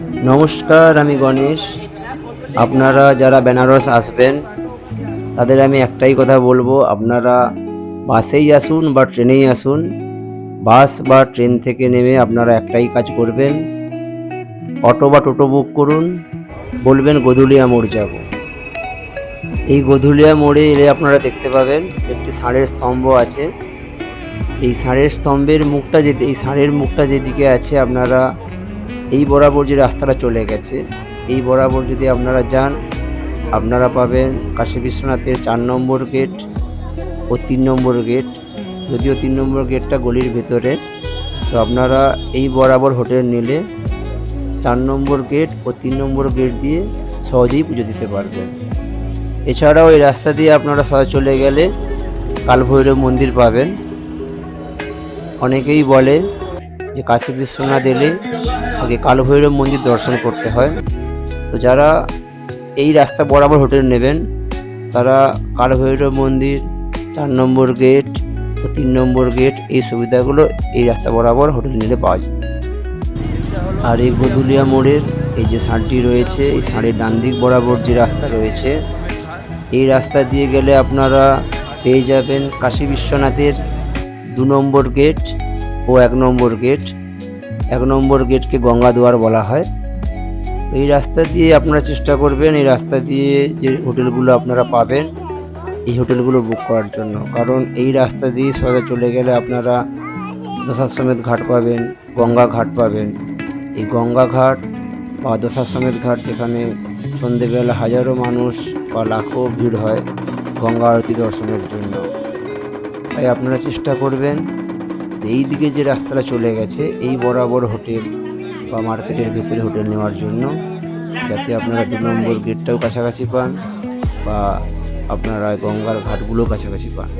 নমস্কার, আমি গণেশ। আপনারা যারা বেনারস আসবেন তাদের আমি একটাই কথা বলবো, আপনারা বাসেই আসুন বা ট্রেনেই আসুন। বাস বা ট্রেন থেকে নেমে আপনারা একটাই কাজ করবেন, অটো বা টোটো বুক করুন, বলবেন গধুলিয়া মোড় যাব। এই গধুলিয়া মোড়ে এলে আপনারা দেখতে পাবেন একটি ষাঁড়ের স্তম্ভ আছে। এই ষাঁড়ের মুখটা যেদিকে আছে, আপনারা এই বরাবর যে রাস্তাটা চলে গেছে, এই বরাবর যদি আপনারা যান, আপনারা পাবেন কাশী বিশ্বনাথের 4 নম্বর গেট ও 3 নম্বর গেট। যদিও 3 নম্বর গেটটা গলির ভেতরে, তো আপনারা এই বরাবর হোটেল নিলে 4 নম্বর গেট ও 3 নম্বর গেট দিয়ে সহজেই পুজো দিতে পারবেন। এছাড়াও এই রাস্তা দিয়ে আপনারা সবাই চলে গেলে কালভৈরব মন্দির পাবেন। অনেকেই বলে যে কাশী বিশ্বনাথ এলে আগে কালভৈরব মন্দির দর্শন করতে হয়। তো যারা এই রাস্তা বরাবর হোটেল নেবেন তারা কালভৈরব মন্দির, 4 নম্বর গেট ও 3 নম্বর গেট এই সুবিধাগুলো এই রাস্তা বরাবর হোটেল নিলে পাওয়া যায়। আর এই গধুলিয়া মোড়ের এই যে ষাঁড়টি রয়েছে, এই ষাঁড়ের ডান দিক বরাবর যে রাস্তা রয়েছে, এই রাস্তা দিয়ে গেলে আপনারা পেয়ে যাবেন কাশী বিশ্বনাথের 2 নম্বর গেট ও 1 নম্বর গেট। 1 নম্বর গেটকে গঙ্গাদুয়ার বলা হয়। এই রাস্তা দিয়ে আপনারা চেষ্টা করবেন এই রাস্তা দিয়ে যে হোটেলগুলো আপনারা পাবেন, এই হোটেলগুলো বুক করার জন্য। কারণ এই রাস্তা দিয়ে সোজা চলে গেলে আপনারা দশাশ্বমেধ ঘাট পাবেন, গঙ্গা ঘাট পাবেন। এই গঙ্গা ঘাট বা দশাশ্বমেধ ঘাট, যেখানে সন্ধেবেলা হাজারো মানুষ বা লাখো ভিড় হয় গঙ্গা আরতি দর্শনের জন্য। তাই আপনারা চেষ্টা করবেন এই দিকে যে রাস্তাটা চলে গেছে এই বরাবর হোটেল বা মার্কেটের ভেতরে হোটেল নেওয়ার জন্য, যাতে আপনারা 2 নম্বর গেটটাও কাছাকাছি পান বা আপনারা গঙ্গার ঘাটগুলোও কাছাকাছি পান।